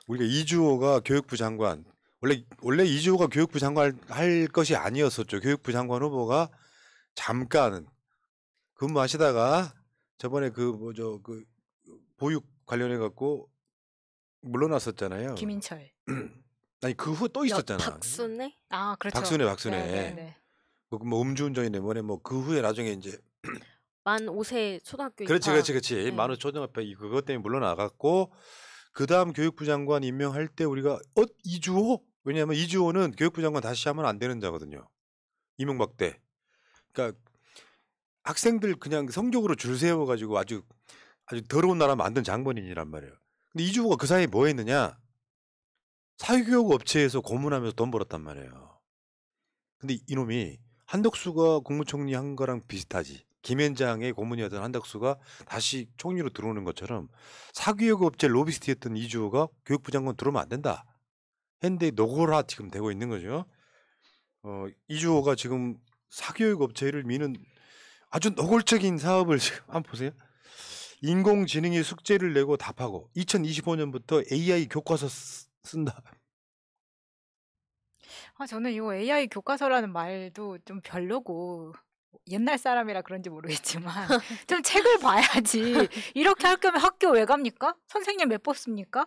우리가 이주호가 교육부 장관 원래 이주호가 교육부 장관 할 것이 아니었었죠. 교육부 장관 후보가 잠깐 근무하시다가 저번에 그 보육 관련해 갖고 물러났었잖아요. 김인철. 아니 그 후 또 있었잖아. 박순애? 아 그렇죠. 박순애. 네네네. 뭐 음주운전이네 뭐네 뭐 그 후에 나중에 이제 만 5세 초등학교 그렇지. 네. 만 5세 초등학교 그것 때문에 물러나갔고 그 다음 교육부 장관 임명할 때 우리가 이주호? 왜냐하면 이주호는 교육부 장관 다시 하면 안 되는 자거든요. 이명박 때. 그러니까 학생들 그냥 성적으로 줄 세워가지고 아주 더러운 나라 만든 장본인이란 말이에요. 근데 이주호가 그 사이에 뭐 했느냐? 사교육 업체에서 고문하면서 돈 벌었단 말이에요. 근데 이놈이 한덕수가 국무총리 한 거랑 비슷하지. 김현장의 고문이었던 한덕수가 다시 총리로 들어오는 것처럼 사교육 업체 로비스트였던 이주호가 교육부 장관 들어오면 안 된다. 했는데 노골화 지금 되고 있는 거죠. 이주호가 지금 사교육 업체를 미는 아주 노골적인 사업을 지금 한번 보세요. 인공지능이 숙제를 내고 답하고 2025년부터 AI 교과서 쓴다. 저는 이거 AI 교과서라는 말도 좀 별로고 옛날 사람이라 그런지 모르겠지만 좀 책을 봐야지. 이렇게 할 거면 학교 왜 갑니까? 선생님 왜 뽑습니까?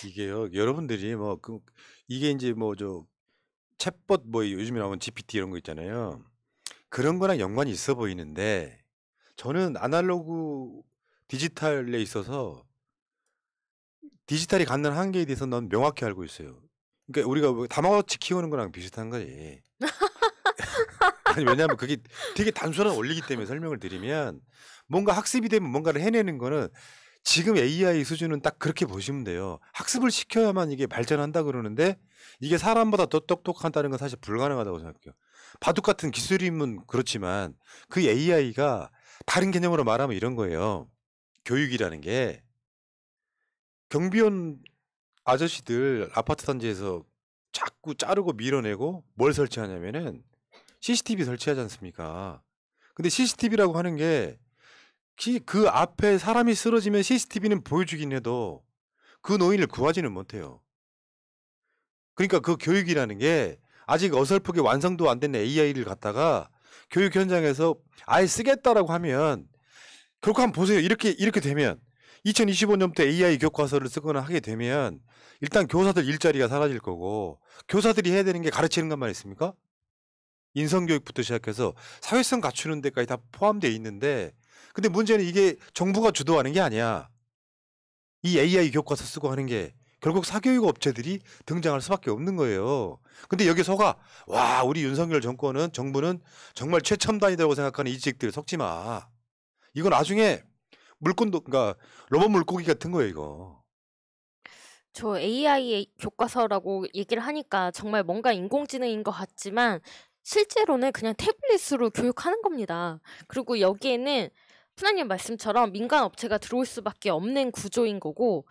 이게요. 여러분들이 이게 이제 챗봇 요즘에 나오는 GPT 이런 거 있잖아요. 그런 거랑 연관이 있어 보이는데 저는 아날로그 디지털에 있어서 디지털이 갖는 한계에 대해서 넌 명확히 알고 있어요. 그러니까 우리가 다마고치 키우는 거랑 비슷한 거지. 아니 왜냐하면 그게 되게 단순한 원리이기 때문에 설명을 드리면 뭔가 학습이 되면 뭔가를 해내는 거는 지금 AI 수준은 딱 그렇게 보시면 돼요. 학습을 시켜야만 이게 발전한다 그러는데 이게 사람보다 더 똑똑하다는 건 사실 불가능하다고 생각해요. 바둑 같은 기술이면 그렇지만 그 AI가 다른 개념으로 말하면 이런 거예요. 교육이라는 게 경비원 아저씨들 아파트 단지에서 자꾸 자르고 밀어내고 뭘 설치하냐면은 CCTV 설치하지 않습니까? 근데 CCTV라고 하는 게 그 앞에 사람이 쓰러지면 CCTV는 보여주긴 해도 그 노인을 구하지는 못해요. 그러니까 그 교육이라는 게 아직 어설프게 완성도 안 된 AI를 갖다가 교육 현장에서 아예 쓰겠다라고 하면 결국 한번 보세요. 이렇게 되면 2025년부터 AI 교과서를 쓰거나 하게 되면 일단 교사들 일자리가 사라질 거고 교사들이 해야 되는 게 가르치는 것만 있습니까? 인성교육부터 시작해서 사회성 갖추는 데까지 다 포함되어 있는데 근데 문제는 이게 정부가 주도하는 게 아니야. 이 AI 교과서 쓰고 하는 게 결국 사교육 업체들이 등장할 수밖에 없는 거예요. 근데 여기 속아 와 우리 윤석열 정부는 정말 최첨단이라고 생각하는 이직들 속지 마. 이거 나중에 그러니까 로봇 물고기 같은 거예요 이거. 저 AI 교과서라고 얘기를 하니까 정말 뭔가 인공지능인 것 같지만 실제로는 그냥 태블릿으로 교육하는 겁니다. 그리고 여기에는 푸나님 말씀처럼 민간 업체가 들어올 수밖에 없는 구조인 거고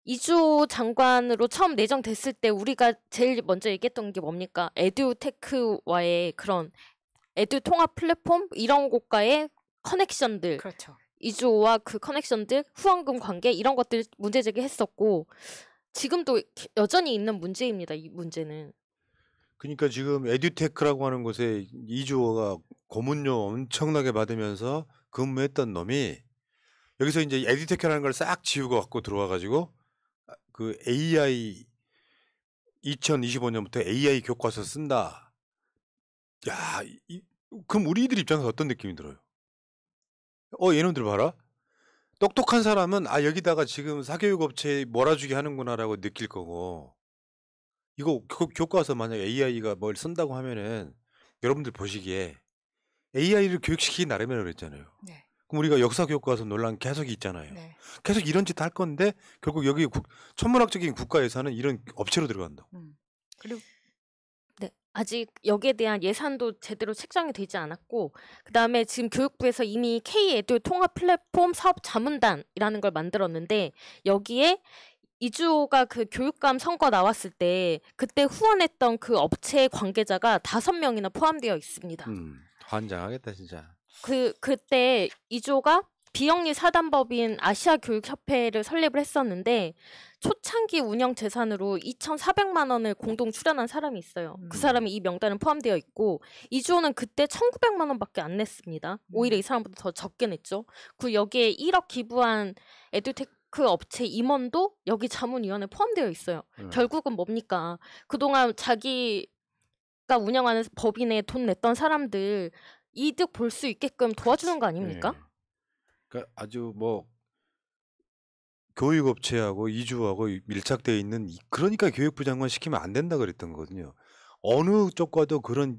이주호 장관으로 처음 내정됐을 때 우리가 제일 먼저 얘기했던 게 뭡니까? 에듀테크와의 그런 에듀 통합 플랫폼 이런 곳과의 커넥션들. 그렇죠. 이주호와 그 커넥션들, 후원금 관계 이런 것들 문제 제기했었고 지금도 여전히 있는 문제입니다. 이 문제는. 그러니까 지금 에듀테크라고 하는 곳에 이주호가 고문료 엄청나게 받으면서 근무했던 놈이 여기서 이제 에듀테크라는 걸 싹 지우고 갖고 들어와가지고 그 AI 2025년부터 AI 교과서 쓴다. 야, 그럼 우리들 입장에서 어떤 느낌이 들어요? 얘놈들 봐라. 똑똑한 사람은 여기다가 지금 사교육 업체에 몰아주게 하는구나라고 느낄 거고 이거 교과서 만약에 AI가 뭘 쓴다고 하면은 여러분들 보시기에 AI를 교육시키기 나름이라고 그랬잖아요. 네. 그럼 우리가 역사 교과서 논란 계속 있잖아요. 네. 계속 이런 짓 할 건데 결국 여기 천문학적인 국가 예산은 이런 업체로 들어간다. 그리고 네, 아직 여기에 대한 예산도 제대로 책정이 되지 않았고 그다음에 지금 교육부에서 이미 K-에듀 통합 플랫폼 사업 자문단이라는 걸 만들었는데 여기에 이주호가 그 교육감 선거 나왔을 때 그때 후원했던 그 업체 관계자가 5명이나 포함되어 있습니다. 환장하겠다 진짜. 그때 이주호가 비영리 사단법인 아시아교육협회를 설립을 했었는데 초창기 운영 재산으로 2,400만 원을 공동 출연한 사람이 있어요. 그 사람이 이 명단에 포함되어 있고 이주호는 그때 1,900만 원밖에 안 냈습니다. 오히려 이 사람보다 더 적게 냈죠. 그 여기에 1억 기부한 에듀테크 업체 임원도 여기 자문위원회에 포함되어 있어요. 결국은 뭡니까? 그동안 자기가 운영하는 법인에 돈 냈던 사람들 이득 볼 수 있게끔 도와주는 거 아닙니까? 네. 그러니까 아주 뭐 교육업체하고 이주하고 밀착되어 있는 그러니까 교육부 장관 시키면 안 된다 그랬던 거거든요. 어느 쪽과도 그런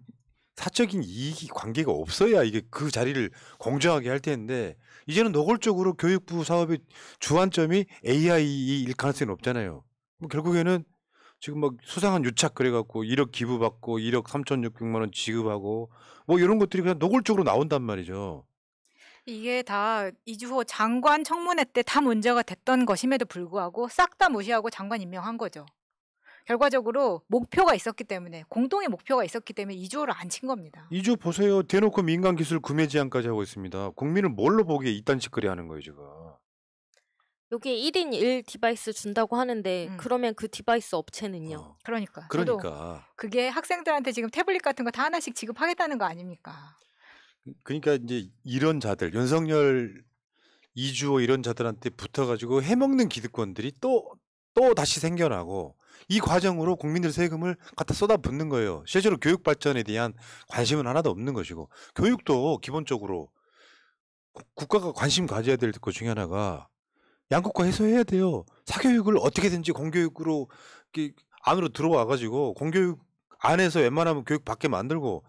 사적인 이익이 관계가 없어야 이게 그 자리를 공정하게 할 텐데 이제는 노골적으로 교육부 사업의 주안점이 AI일 가능성이 높잖아요. 뭐 결국에는 지금 막 수상한 유착 그래갖고 1억 기부받고 1억 3,600만 원 지급하고 뭐 이런 것들이 그냥 노골적으로 나온단 말이죠. 이게 다 이주호 장관 청문회 때 다 문제가 됐던 것임에도 불구하고 싹 다 무시하고 장관 임명한 거죠. 결과적으로 목표가 있었기 때문에 공동의 목표가 있었기 때문에 이주호를 안 친 겁니다. 이주 보세요. 대놓고 민간 기술 구매 제한까지 하고 있습니다. 국민을 뭘로 보기에 이딴 짓거리 하는 거예요 지금. 여기에 1인 1 디바이스 준다고 하는데 그러면 그 디바이스 업체는요? 그러니까. 그러니까. 그게 학생들한테 지금 태블릿 같은 거 다 하나씩 지급하겠다는 거 아닙니까? 그러니까 이제 이런 자들 윤석열 이주호 이런 자들한테 붙어가지고 해먹는 기득권들이 또 다시 생겨나고 이 과정으로 국민들 세금을 갖다 쏟아붓는 거예요. 실제로 교육 발전에 대한 관심은 하나도 없는 것이고 교육도 기본적으로 국가가 관심 가져야 될 것 중에 하나가 양극화 해소해야 돼요. 사교육을 어떻게든지 공교육으로 안으로 들어와가지고 공교육 안에서 웬만하면 교육 받게 만들고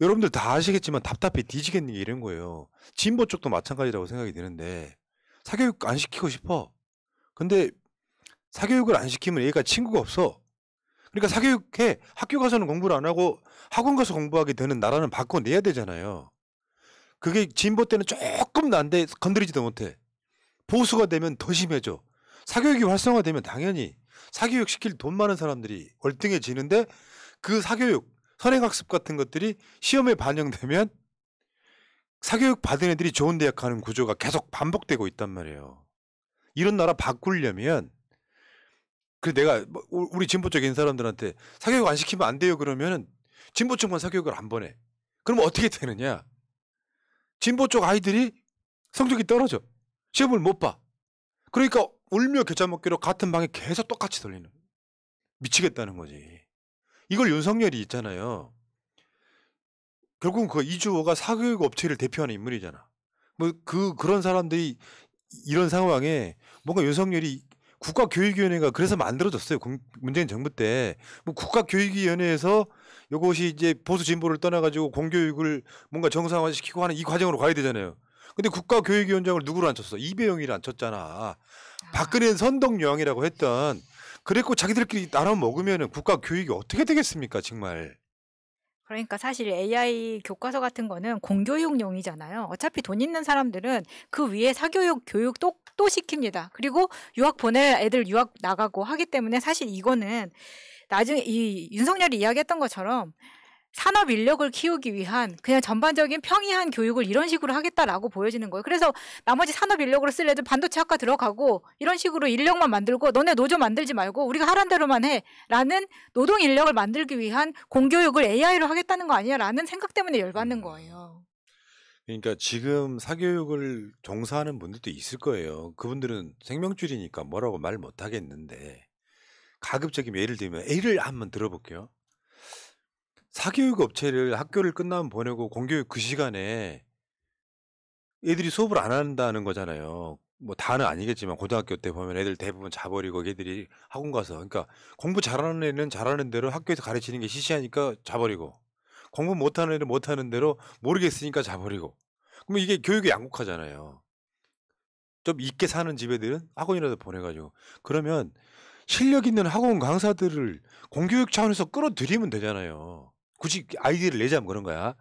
여러분들 다 아시겠지만 답답해 뒤지겠는 게 이런 거예요. 진보 쪽도 마찬가지라고 생각이 드는데 사교육 안 시키고 싶어. 근데 사교육을 안 시키면 애가 친구가 없어. 그러니까 사교육해. 학교 가서는 공부를 안 하고 학원 가서 공부하게 되는 나라는 바꿔내야 되잖아요. 그게 진보 때는 조금 난데 건드리지도 못해. 보수가 되면 더 심해져. 사교육이 활성화되면 당연히 사교육 시킬 돈 많은 사람들이 월등해지는데 그 사교육, 선행학습 같은 것들이 시험에 반영되면 사교육 받은 애들이 좋은 대학 가는 구조가 계속 반복되고 있단 말이에요. 이런 나라 바꾸려면 그 내가 우리 진보 쪽인 사람들한테 사교육 안 시키면 안 돼요 그러면은 진보 쪽만 사교육을 안 보내. 그럼 어떻게 되느냐? 진보 쪽 아이들이 성적이 떨어져. 시험을 못 봐. 그러니까 울며 겨자 먹기로 같은 방에 계속 똑같이 돌리는. 미치겠다는 거지. 이걸 윤석열이 있잖아요. 결국은 그 이주호가 사교육 업체를 대표하는 인물이잖아. 뭐 그런 사람들이 이런 상황에 뭔가 윤석열이 국가교육위원회가 그래서 만들어졌어요. 문재인 정부 때. 뭐 국가교육위원회에서 이것이 이제 보수 진보를 떠나가지고 공교육을 뭔가 정상화시키고 하는 이 과정으로 가야 되잖아요. 근데 국가교육위원장을 누구로 앉혔어? 이배용이를 앉혔잖아. 박근혜는 선덕여왕이라고 했던. 그랬고 자기들끼리 나눠 먹으면 국가교육이 어떻게 되겠습니까? 정말. 그러니까 사실 AI 교과서 같은 거는 공교육용이잖아요. 어차피 돈 있는 사람들은 그 위에 사교육, 교육 또 시킵니다. 그리고 유학 보낼 애들 유학 나가고 하기 때문에 사실 이거는 나중에 이 윤석열이 이야기했던 것처럼 산업 인력을 키우기 위한 그냥 전반적인 평이한 교육을 이런 식으로 하겠다라고 보여지는 거예요. 그래서 나머지 산업 인력으로 쓸 애들 반도체 학과 들어가고 이런 식으로 인력만 만들고 너네 노조 만들지 말고 우리가 하란 대로만 해라는 노동 인력을 만들기 위한 공교육을 AI로 하겠다는 거 아니야라는 생각 때문에 열받는 거예요. 그러니까 지금 사교육을 종사하는 분들도 있을 거예요. 그분들은 생명줄이니까 뭐라고 말 못하겠는데 가급적이면 예를 들면 A를 한번 들어볼게요. 사교육 업체를 학교를 끝나면 보내고 공교육 그 시간에 애들이 수업을 안 한다는 거잖아요. 뭐 다는 아니겠지만 고등학교 때 보면 애들 대부분 자버리고 애들이 학원 가서 그러니까 공부 잘하는 애는 잘하는 대로 학교에서 가르치는 게 시시하니까 자버리고 공부 못하는 애는 못하는 대로 모르겠으니까 자버리고 그러면 이게 교육이 양극화잖아요. 좀 있게 사는 집애들은 학원이라도 보내가지고 그러면 실력 있는 학원 강사들을 공교육 차원에서 끌어들이면 되잖아요. 굳이 아이디어를 내자면 그런 거야.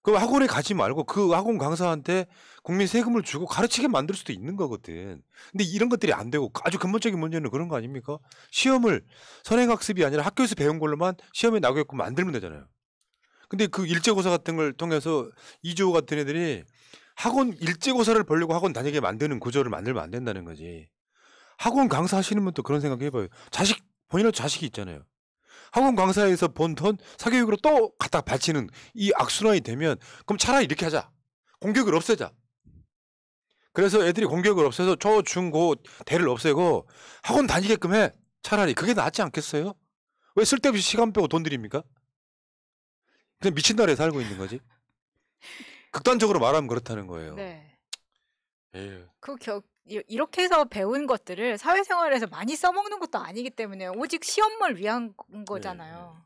그럼 학원에 가지 말고 그 학원 강사한테 국민 세금을 주고 가르치게 만들 수도 있는 거거든. 근데 이런 것들이 안 되고 아주 근본적인 문제는 그런 거 아닙니까? 시험을 선행학습이 아니라 학교에서 배운 걸로만 시험에 나오게끔 만들면 되잖아요. 근데 그 일제고사 같은 걸 통해서 이주호 같은 애들이 학원 일제고사를 보려고 학원 다니게 만드는 구조를 만들면 안 된다는 거지. 학원 강사 하시는 분도 그런 생각 해봐요. 본인은 자식이 있잖아요. 학원 강사에서 번 돈 사교육으로 또 갖다 바치는 이 악순환이 되면 그럼 차라리 이렇게 하자. 공교육을 없애자. 그래서 애들이 공교육을 없애서 초, 중, 고, 대를 없애고 학원 다니게끔 해. 차라리 그게 낫지 않겠어요? 왜 쓸데없이 시간 빼고 돈 들입니까? 그냥 미친 나라에 살고 있는 거지. 극단적으로 말하면 그렇다는 거예요. 네. 에휴. 이렇게 해서 배운 것들을 사회생활에서 많이 써먹는 것도 아니기 때문에 오직 시험을 위한 거잖아요.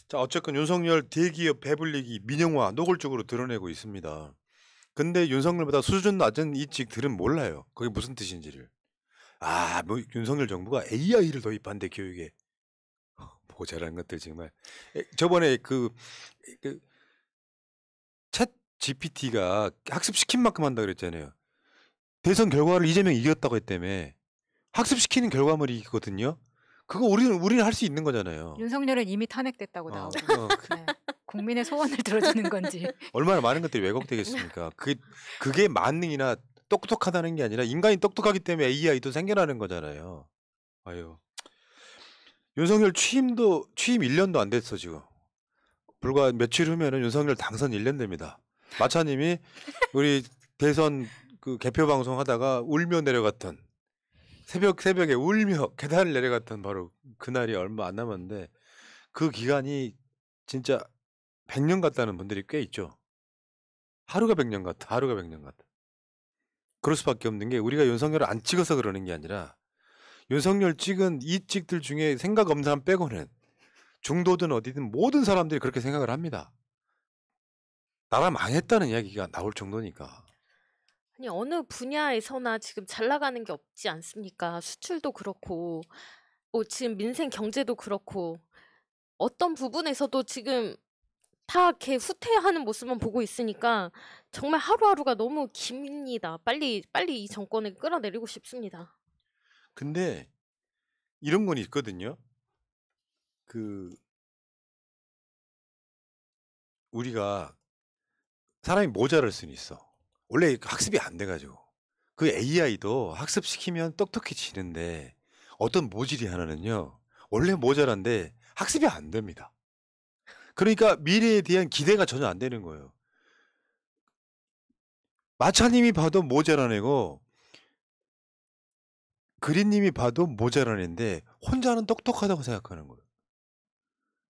자, 어쨌건 윤석열 대기업 배불리기 민영화 노골적으로 드러내고 있습니다. 근데 윤석열보다 수준 낮은 이직들은 몰라요. 그게 무슨 뜻인지를. 뭐 윤석열 정부가 AI를 도입한대 교육에. 모자란 것들 정말. 저번에 챗 GPT가 학습시킨 만큼 한다 그랬잖아요. 대선 결과를 이재명이 이겼다고 했다며. 학습시키는 결과물이 이기거든요. 그거 우리는 할 수 있는 거잖아요. 윤석열은 이미 탄핵됐다고 나오고. 네. 국민의 소원을 들어주는 건지. 얼마나 많은 것들이 왜곡되겠습니까? 그게 만능이나 똑똑하다는 게 아니라 인간이 똑똑하기 때문에 AI도 생겨나는 거잖아요. 아유. 윤석열 취임 1년도 안 됐어 지금. 불과 며칠 후면은 윤석열 당선 1년 됩니다. 마차님이 우리 대선 개표 방송 하다가 울며 내려갔던 새벽에 울며 계단을 내려갔던 바로 그날이 얼마 안 남았는데 그 기간이 진짜 100년 같다는 분들이 꽤 있죠. 하루가 100년 같아. 그럴 수밖에 없는 게 우리가 윤석열을 안 찍어서 그러는 게 아니라 윤석열 찍은 이직들 중에 생각 없는 사람 빼고는 중도든 어디든 모든 사람들이 그렇게 생각을 합니다. 나라 망했다는 이야기가 나올 정도니까. 아니 어느 분야에서나 지금 잘 나가는 게 없지 않습니까? 수출도 그렇고 지금 민생 경제도 그렇고 어떤 부분에서도 지금 다 이렇게 후퇴하는 모습만 보고 있으니까 정말 하루하루가 너무 깁니다. 빨리 이 정권을 끌어내리고 싶습니다. 근데 이런 건 있거든요. 우리가 사람이 모자랄 수는 있어. 원래 학습이 안 돼가지고 그 AI도 학습시키면 똑똑해지는데 어떤 모질이 하나는요 원래 모자란데 학습이 안 됩니다. 그러니까 미래에 대한 기대가 전혀 안 되는 거예요. 마차님이 봐도 모자란 애고 그린님이 봐도 모자란 애인데 혼자는 똑똑하다고 생각하는 거예요.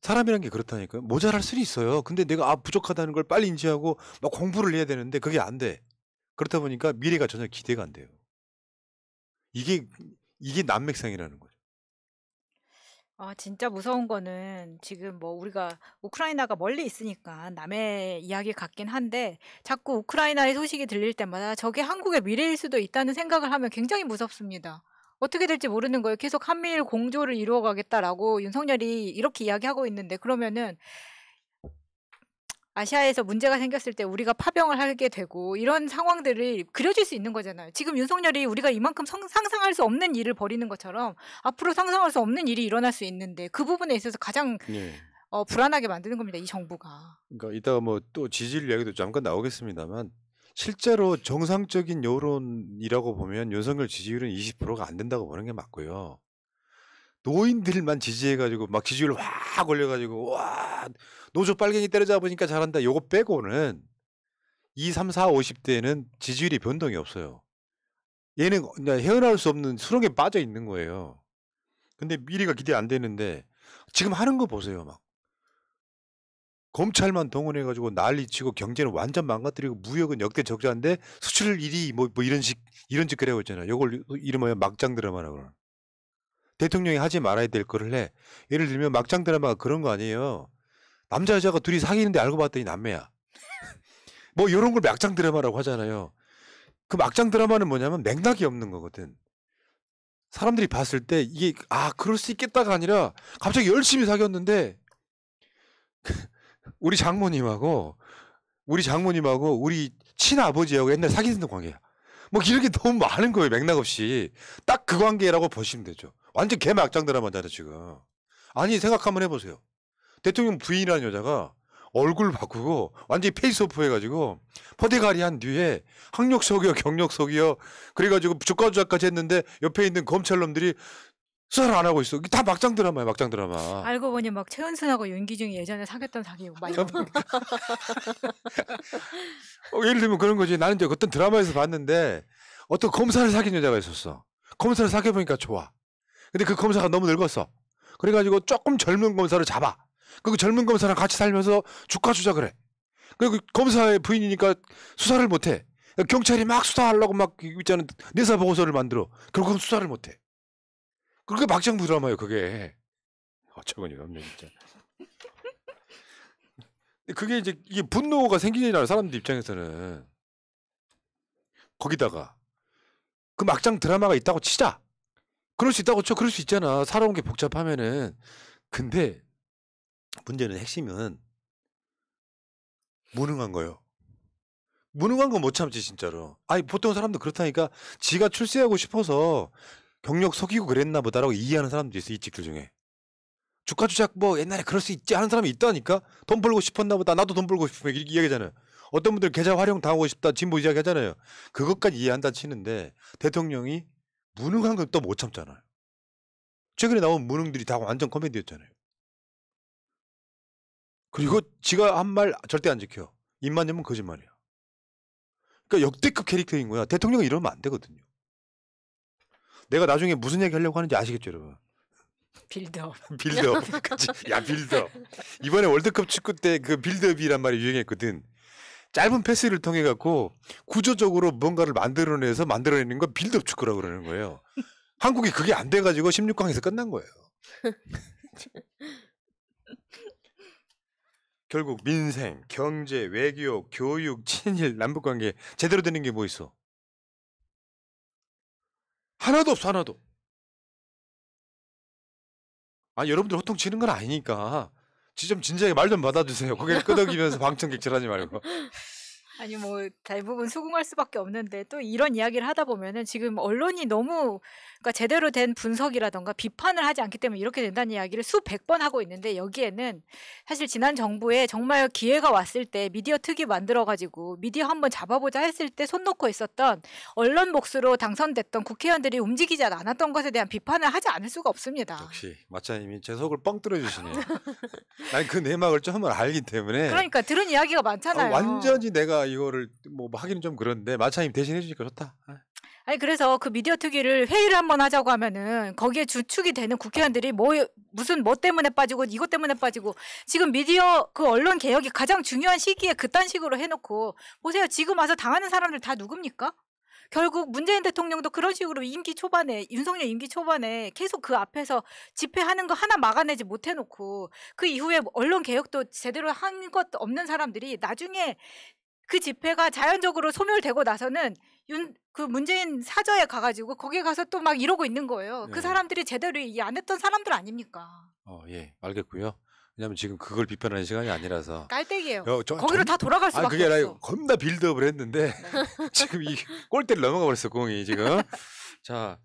사람이란 게 그렇다니까요. 모자랄 수는 있어요. 근데 내가 부족하다는 걸 빨리 인지하고 막 공부를 해야 되는데 그게 안 돼. 그렇다 보니까 미래가 전혀 기대가 안 돼요. 이게 난맥상이라는 거죠. 진짜 무서운 거는 지금 뭐 우리가 우크라이나가 멀리 있으니까 남의 이야기 같긴 한데 자꾸 우크라이나의 소식이 들릴 때마다 저게 한국의 미래일 수도 있다는 생각을 하면 굉장히 무섭습니다. 어떻게 될지 모르는 거예요. 계속 한미일 공조를 이루어가겠다라고 윤석열이 이렇게 이야기하고 있는데 그러면은 아시아에서 문제가 생겼을 때 우리가 파병을 하게 되고 이런 상황들을 그려질 수 있는 거잖아요. 지금 윤석열이 우리가 이만큼 상상할 수 없는 일을 벌이는 것처럼 앞으로 상상할 수 없는 일이 일어날 수 있는데 그 부분에 있어서 가장 불안하게 만드는 겁니다. 이 정부가. 그러니까 이따가 뭐 또 지지율 이야기도 잠깐 나오겠습니다만 실제로 정상적인 여론이라고 보면 윤석열 지지율은 20%가 안 된다고 보는 게 맞고요. 노인들만 지지해가지고 막 지지율 확 올려가지고 와 노조 빨갱이 때려잡으니까 잘한다 요거 빼고는 2, 3, 4, 50대는 지지율이 변동이 없어요. 얘는 그냥 헤어나올 수 없는 수렁에 빠져 있는 거예요. 근데 미래가 기대 안 되는데 지금 하는 거 보세요. 막 검찰만 동원해가지고 난리치고 경제는 완전 망가뜨리고 무역은 역대 적자인데 수출 1위 뭐 이런 짓 그래고 있잖아요. 요걸 이름하여 막장 드라마라고 그러는. 대통령이 하지 말아야 될 거를 해. 예를 들면 막장 드라마가 그런 거 아니에요. 남자 여자가 둘이 사귀는데 알고 봤더니 남매야. 뭐 이런 걸 막장 드라마라고 하잖아요. 그 막장 드라마는 뭐냐면 맥락이 없는 거거든. 사람들이 봤을 때 이게 그럴 수 있겠다가 아니라 갑자기 열심히 사귀었는데 우리 장모님하고 우리 친아버지하고 옛날 사귀던 관계야. 뭐 이런 게 너무 많은 거예요. 맥락 없이. 딱 그 관계라고 보시면 되죠. 완전 개막장 드라마잖아 지금. 아니 생각 한번 해보세요. 대통령 부인이라는 여자가 얼굴 바꾸고 완전히 페이스오프 해가지고 퍼대가리 한 뒤에 학력 속여 경력 속여 그래가지고 주가 조작까지 했는데 옆에 있는 검찰놈들이 수사를 안 하고 있어. 다 막장 드라마야, 막장 드라마. 알고 보니 막 최은순하고 윤기중이 예전에 사귀었던 사귀고 막 이런 거. 예를 들면 그런 거지. 나는 이제 어떤 드라마에서 봤는데 어떤 검사를 사귄 여자가 있었어. 검사를 사귀어보니까 좋아. 근데 그 검사가 너무 늙었어. 그래가지고 조금 젊은 검사를 잡아. 그 젊은 검사랑 같이 살면서 주가 조작을 해. 그리고 검사의 부인이니까 수사를 못해. 경찰이 막 수사하려고 막 있잖아. 내사 보고서를 만들어. 결국은 수사를 못해. 그게 막장 드라마예요, 그게. 어처구니가 없네, 진짜. 그게 이제 이게 분노가 생기잖아요, 사람들 입장에서는. 거기다가 그 막장 드라마가 있다고 치자. 그럴 수 있다고 쳐. 그럴 수 있잖아. 살아온 게 복잡하면은. 근데 문제는 핵심은 무능한 거예요. 무능한 건 못 참지 진짜로. 아니 보통 사람도 그렇다니까 지가 출세하고 싶어서 경력 속이고 그랬나 보다라고 이해하는 사람도 있어. 이직들 중에. 주가 조작 뭐 옛날에 그럴 수 있지 하는 사람이 있다니까. 돈 벌고 싶었나 보다. 나도 돈 벌고 싶으면 이렇게 이야기하잖아요. 어떤 분들 계좌 활용 당하고 싶다 진보 이야기 하잖아요. 그것까지 이해한다 치는데 대통령이 무능한 건 또 못 참잖아요. 최근에 나온 무능들이 다 완전 코미디였잖아요. 그리고 지가 한 말 절대 안 지켜. 입만 열면 거짓말이야. 그러니까 역대급 캐릭터인 거야. 대통령이 이러면 안 되거든요. 내가 나중에 무슨 얘기 하려고 하는지 아시겠죠, 여러분? 빌드업. 빌드업. 그치? 야, 빌드업. 이번에 월드컵 축구 때 그 빌드업이란 말이 유행했거든. 짧은 패스를 통해 갖고 구조적으로 뭔가를 만들어내는 건 빌드업 축구라고 그러는 거예요. 한국이 그게 안 돼가지고 16강에서 끝난 거예요. 결국 민생, 경제, 외교, 교육, 친일, 남북관계 제대로 되는 게 뭐 있어? 하나도 없어, 하나도. 아, 여러분들 호통치는 건 아니니까 좀 진지하게 말 좀 받아주세요. 고개를 끄덕이면서 방청객질하지 말고. 아니 뭐 대부분 수긍할 수밖에 없는데 또 이런 이야기를 하다 보면은 지금 언론이 너무 그러니까 제대로 된 분석이라던가 비판을 하지 않기 때문에 이렇게 된다는 이야기를 수백 번 하고 있는데 여기에는 사실 지난 정부에 정말 기회가 왔을 때 미디어 특위 만들어가지고 미디어 한번 잡아보자 했을 때 손 놓고 있었던 언론 몫으로 당선됐던 국회의원들이 움직이지 않았던 것에 대한 비판을 하지 않을 수가 없습니다. 역시 마차님이 제 속을 뻥 뚫어주시네요. 난 그 내막을 좀 알기 때문에. 그러니까 들은 이야기가 많잖아요. 완전히 내가 이거를 뭐 하기는 좀 그런데 마차님 대신해 주니까 좋다. 아니 그래서 그 미디어 특위를 회의를 한번 하자고 하면은 거기에 주축이 되는 국회의원들이 무슨 뭐 때문에 빠지고 이것 때문에 빠지고 지금 미디어 그 언론 개혁이 가장 중요한 시기에 그딴 식으로 해놓고 보세요. 지금 와서 당하는 사람들 다 누굽니까? 결국 문재인 대통령도 그런 식으로 임기 초반에 윤석열 임기 초반에 계속 그 앞에서 집회하는 거 하나 막아내지 못해놓고 그 이후에 언론 개혁도 제대로 한 것 없는 사람들이 나중에 그 집회가 자연적으로 소멸되고 나서는 그 문재인 사저에 가가지고 거기에 가서 또 막 이러고 있는 거예요. 네. 그 사람들이 제대로 이 안 했던 사람들 아닙니까? 예, 알겠고요. 왜냐면 지금 그걸 비판하는 시간이 아니라서. 깔때기예요. 거기로 다 돌아갈 수밖에 그게 아니라 없어. 겁나 빌드업을 했는데 지금 이 골대를 넘어가 버렸어 공이 지금. 자,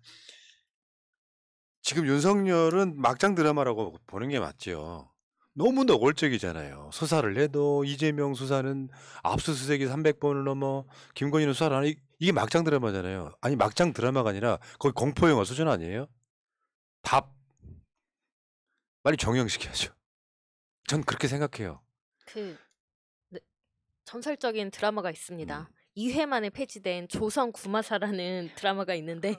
지금 윤석열은 막장 드라마라고 보는 게 맞죠. 너무 노골적이잖아요. 수사를 해도 이재명 수사는 압수수색이 300번을 넘어 김건희는 수사를 안 해. 이게 막장 드라마잖아요. 아니 막장 드라마가 아니라 거의 공포영화 수준 아니에요? 답 빨리 정형시켜야죠. 전 그렇게 생각해요. 네, 전설적인 드라마가 있습니다. 2회 만에 폐지된 조선 구마사라는 드라마가 있는데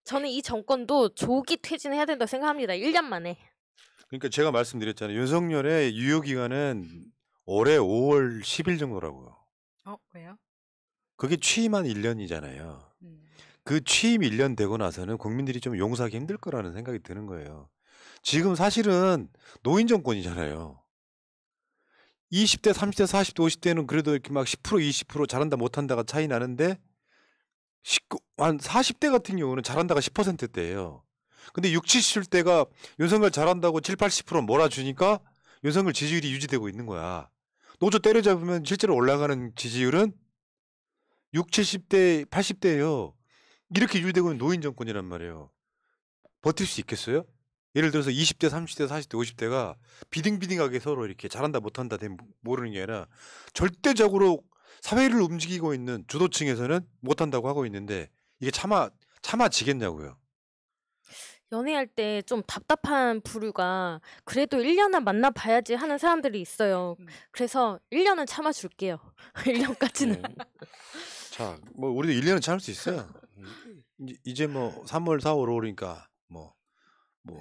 저는 이 정권도 조기 퇴진해야 된다고 생각합니다. 1년 만에. 그러니까 제가 말씀드렸잖아요. 윤석열의 유효기간은 올해 5월 10일 정도라고요. 왜요? 그게 취임한 1년이잖아요. 그 취임 1년 되고 나서는 국민들이 좀 용서하기 힘들 거라는 생각이 드는 거예요. 지금 사실은 노인 정권이잖아요. 20대, 30대, 40대, 50대는 그래도 이렇게 막 10%, 20% 잘한다 못한다가 차이 나는데 한 40대 같은 경우는 잘한다가 10%대예요. 근데 60, 70대가 윤석열 잘한다고 7, 80% 몰아주니까 윤석열 지지율이 유지되고 있는 거야. 노조 때려잡으면 실제로 올라가는 지지율은 6, 70대, 80대예요. 이렇게 유지되고 있는 노인 정권이란 말이에요. 버틸 수 있겠어요? 예를 들어서 20대, 30대, 40대, 50대가 비등비등하게 서로 이렇게 잘한다 못한다 모르는 게 아니라 절대적으로 사회를 움직이고 있는 주도층에서는 못한다고 하고 있는데 이게 참아지겠냐고요. 연애할 때 좀 답답한 부류가 그래도 1년은 만나봐야지 하는 사람들이 있어요. 그래서 1년은 참아줄게요. 1년까지는. 네. 자, 뭐 우리도 1년은 참을 수 있어요. 이제 뭐 3월, 4월, 5월이니까 뭐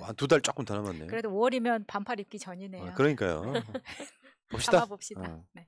한 2달 조금 더 남았네요. 그래도 5월이면 반팔 입기 전이네요. 그러니까요. 봅시다. 참아봅시다. 어. 네.